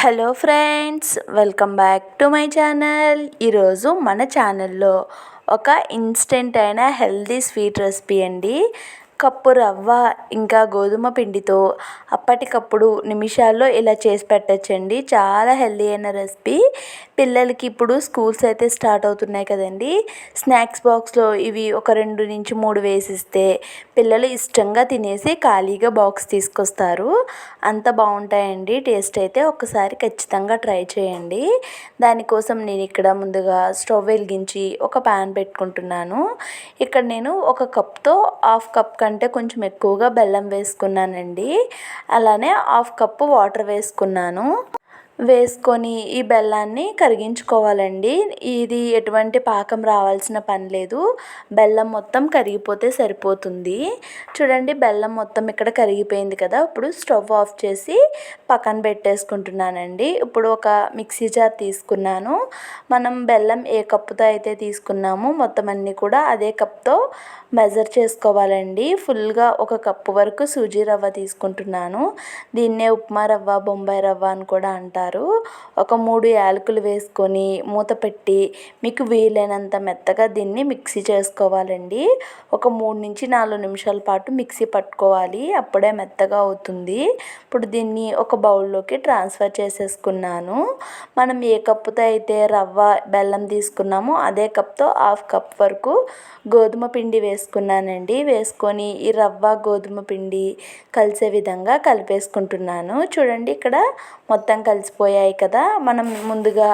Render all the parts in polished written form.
Hello friends, welcome back to my channel. ఈరోజు మన ఛానల్లో ఒక ఇన్స్టెంట్ అయిన హెల్దీ స్వీట్ రెసిపీ అండి. కప్పు రవ్వ ఇంకా గోధుమ పిండితో అప్పటికప్పుడు నిమిషాల్లో ఇలా చేసి పెట్టచ్చండి. చాలా హెల్దీ అయిన రెసిపీ. పిల్లలకి ఇప్పుడు స్కూల్స్ అయితే స్టార్ట్ అవుతున్నాయి కదండి. స్నాక్స్ బాక్స్లో ఇవి ఒక 2 నుంచి 3 వేసిస్తే పిల్లలు ఇష్టంగా తినేసి ఖాళీగా బాక్స్ తీసుకొస్తారు. అంత బాగుంటాయండి. టేస్ట్ అయితే ఒకసారి ఖచ్చితంగా ట్రై చేయండి. దానికోసం నేను ఇక్కడ ముందుగా స్టవ్ వెలిగించి ఒక ప్యాన్ పెట్టుకుంటున్నాను. ఇక్కడ నేను ఒక కప్తో హాఫ్ కప్ కంటే కొంచెం ఎక్కువగా బెల్లం వేసుకున్నానండి. అలానే హాఫ్ కప్పు వాటర్ వేసుకొని ఈ బెల్లాన్ని కరిగించుకోవాలండి. ఇది ఎటువంటి పాకం రావాల్సిన పని లేదు. బెల్లం మొత్తం కరిగిపోతే సరిపోతుంది. చూడండి, బెల్లం మొత్తం ఇక్కడ కరిగిపోయింది కదా. ఇప్పుడు స్టవ్ ఆఫ్ చేసి పక్కన పెట్టేసుకుంటున్నానండి. ఇప్పుడు ఒక మిక్సీ జార్ తీసుకున్నాను. మనం బెల్లం ఏ కప్పుతో అయితే తీసుకున్నామో మొత్తం అన్నీ కూడా అదే కప్తో మెజర్ చేసుకోవాలండి. ఫుల్గా ఒక కప్పు వరకు సూజీ రవ్వ తీసుకుంటున్నాను. దీన్నే ఉప్మా రవ్వ, బొంబాయి రవ్వ అని కూడా అంటారు. ఒక 3 యాలకులు వేసుకొని మూత పెట్టి మీకు వీలైనంత మెత్తగా దీన్ని మిక్సీ చేసుకోవాలండి. ఒక 3 నుంచి 4 నిమిషాల పాటు మిక్సీ పట్టుకోవాలి. అప్పుడే మెత్తగా అవుతుంది. ఇప్పుడు దీన్ని ఒక బౌల్లోకి ట్రాన్స్ఫర్ చేసేసుకున్నాను. మనం ఏ కప్పుతో అయితే రవ్వ బెల్లం తీసుకున్నామో అదే కప్తో హాఫ్ కప్ వరకు గోధుమ పిండి వేసుకున్నానండి. వేసుకొని ఈ రవ్వ గోధుమ పిండి కలిసే విధంగా కలిపేసుకుంటున్నాను. చూడండి, ఇక్కడ మొత్తం కలిసిపోయాయి కదా. మనం ముందుగా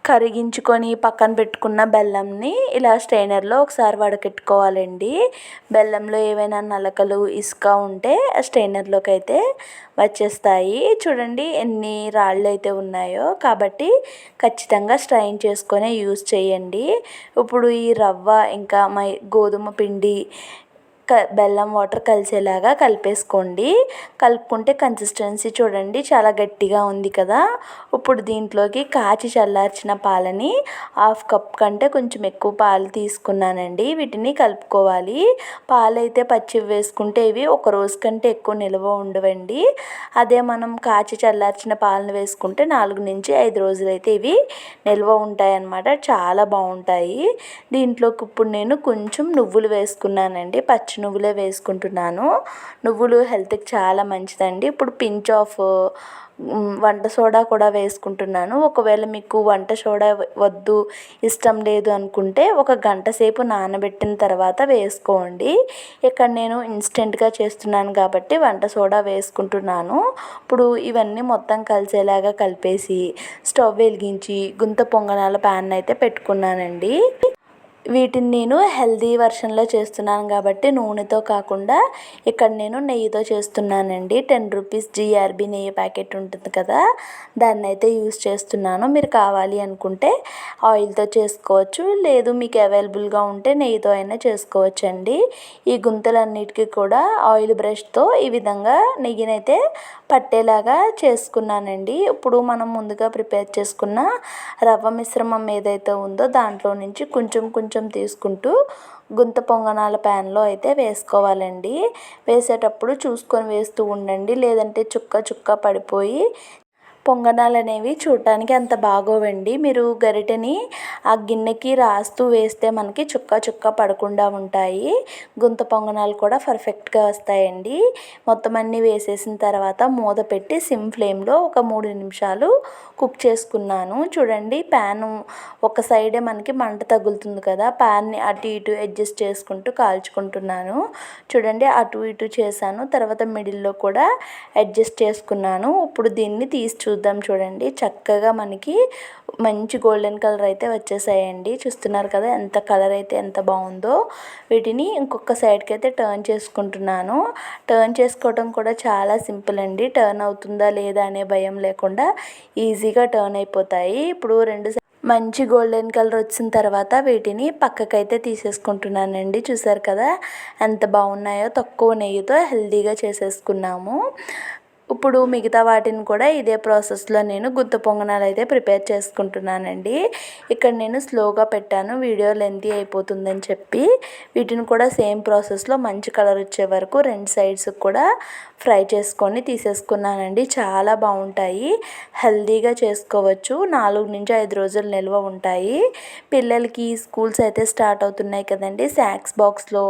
కరిగించుకొని పక్కన పెట్టుకున్న బెల్లంని ఇలా స్ట్రైనర్లో ఒకసారి వడకెట్టుకోవాలండి. బెల్లంలో ఏవైనా నలకలు, ఇసుక ఉంటే స్ట్రైనర్లోకి అయితే వచ్చేస్తాయి. చూడండి ఎన్ని రాళ్ళు అయితే ఉన్నాయో. కాబట్టి ఖచ్చితంగా స్ట్రైన్ చేసుకొని యూస్ చేయండి. ఇప్పుడు ఈ రవ్వ ఇంకా గోధుమ పిండి బెల్లం వాటర్ కలిసేలాగా కలిపేసుకోండి. కలుపుకుంటే కన్సిస్టెన్సీ చూడండి చాలా గట్టిగా ఉంది కదా. ఇప్పుడు దీంట్లోకి కాచి చల్లార్చిన పాలని హాఫ్ కప్ కంటే కొంచెం ఎక్కువ పాలు తీసుకున్నానండి. వీటిని కలుపుకోవాలి. పాలు అయితే పచ్చివి వేసుకుంటే ఇవి ఒక రోజు కంటే ఎక్కువ నిల్వ ఉండవండి. అదే మనం కాచి చల్లార్చిన పాలను వేసుకుంటే 4 నుంచి 5 రోజులైతే ఇవి నిల్వ ఉంటాయన్నమాట. చాలా బాగుంటాయి. దీంట్లోకి ఇప్పుడు నేను కొంచెం నువ్వులు వేసుకున్నానండి. పచ్చి నువ్వులే వేసుకుంటున్నాను. నువ్వులు హెల్త్కి చాలా మంచిదండి. ఇప్పుడు పించ్ ఆఫ్ వంట సోడా కూడా వేసుకుంటున్నాను. ఒకవేళ మీకు వంట సోడా వద్దు, ఇష్టం లేదు అనుకుంటే ఒక గంట సేపు నానబెట్టిన తర్వాత వేసుకోండి. ఇక్కడ నేను ఇన్స్టెంట్గా చేస్తున్నాను కాబట్టి వంట సోడా వేసుకుంటున్నాను. ఇప్పుడు ఇవన్నీ మొత్తం కలిసేలాగా కలిపేసి స్టవ్ వెలిగించి గుంత పొంగనాల ప్యాన్ అయితే పెట్టుకున్నానండి. వీటిని నేను హెల్దీ వర్షన్లో చేస్తున్నాను కాబట్టి నూనెతో కాకుండా ఇక్కడ నేను నెయ్యితో చేస్తున్నానండి. 10 రూపీస్ GRB నెయ్యి ప్యాకెట్ ఉంటుంది కదా, దాన్ని అయితే యూస్ చేస్తున్నాను. మీరు కావాలి అనుకుంటే ఆయిల్తో చేసుకోవచ్చు, లేదు మీకు అవైలబుల్గా ఉంటే నెయ్యితో అయినా చేసుకోవచ్చండి. ఈ గుంతలన్నిటికీ కూడా ఆయిల్ బ్రష్తో ఈ విధంగా నెయ్యినైతే పట్టేలాగా చేసుకున్నానండి. ఇప్పుడు మనం ముందుగా ప్రిపేర్ చేసుకున్న రవ్వ మిశ్రమం ఏదైతే ఉందో దాంట్లో నుంచి కొంచెం కొంచెం తీసుకుంటూ గుంత పొంగనాల ప్యాన్లో అయితే వేసుకోవాలండి. వేసేటప్పుడు చూసుకొని వేస్తూ ఉండండి, లేదంటే చుక్క చుక్క పడిపోయి పొంగనాలు అనేవి చూడటానికి అంత బాగోవండి. మీరు గరిటెని ఆ గిన్నెకి రాస్తూ వేస్తే మనకి చుక్క చుక్క పడకుండా ఉంటాయి. గుంత పొంగనాలు కూడా పర్ఫెక్ట్గా వస్తాయండి. మొత్తం అన్నీ వేసేసిన తర్వాత మూత పెట్టి సిమ్ ఫ్లేమ్లో ఒక 3 నిమిషాలు కుక్ చేసుకున్నాను. చూడండి, ప్యాను ఒక సైడే మనకి మంట తగులుతుంది కదా. ప్యాన్ని అటు ఇటు అడ్జస్ట్ చేసుకుంటూ కాల్చుకుంటున్నాను. చూడండి, అటు ఇటు చేశాను. తర్వాత మిడిల్లో కూడా అడ్జస్ట్ చేసుకున్నాను. ఇప్పుడు దీన్ని తీసి చూద్దాం. చూడండి, చక్కగా మనకి మంచి గోల్డెన్ కలర్ అయితే వచ్చేసాయండి. చూస్తున్నారు కదా ఎంత కలర్ అయితే ఎంత బాగుందో. వీటిని ఇంకొక సైడ్కి అయితే టర్న్ చేసుకుంటున్నాను. టర్న్ చేసుకోవడం కూడా చాలా సింపుల్ అండి. టర్న్ అవుతుందా లేదా అనే భయం లేకుండా ఈజీగా టర్న్ అయిపోతాయి. ఇప్పుడు మంచి గోల్డెన్ కలర్ వచ్చిన తర్వాత వీటిని పక్కకైతే తీసేసుకుంటున్నానండి. చూసారు కదా ఎంత బాగున్నాయో. తక్కువ నెయ్యితో హెల్తీగా చేసేసుకున్నాము. ఇప్పుడు మిగతా వాటిని కూడా ఇదే ప్రాసెస్లో నేను గుత్త పొంగనాలు అయితే ప్రిపేర్ చేసుకుంటున్నానండి. ఇక్కడ నేను స్లోగా పెట్టాను, వీడియో లెంతీ అయిపోతుందని చెప్పి. వీటిని కూడా సేమ్ ప్రాసెస్లో మంచి కలర్ వచ్చే వరకు రెండు సైడ్స్ కూడా ఫ్రై చేసుకొని తీసేసుకున్నానండి. చాలా బాగుంటాయి, హెల్తీగా చేసుకోవచ్చు, 4 నుంచి 5 రోజులు నిల్వ ఉంటాయి. పిల్లలకి స్కూల్స్ అయితే స్టార్ట్ అవుతున్నాయి కదండి, స్నాక్స్ బాక్స్లో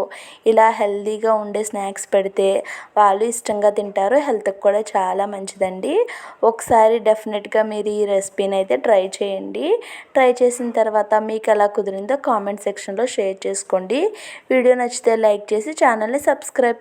ఇలా హెల్తీగా ఉండే స్నాక్స్ పెడితే వాళ్ళు ఇష్టంగా తింటారు, హెల్త్కి కూడా చాలా మంచిదండి. ఒకసారి డెఫినెట్గా మీరు ఈ రెసిపీని అయితే ట్రై చేయండి. ట్రై చేసిన తర్వాత మీకు ఎలా కుదిరిందో కామెంట్ సెక్షన్లో షేర్ చేసుకోండి. వీడియో నచ్చితే లైక్ చేసి ఛానల్ని సబ్స్క్రైబ్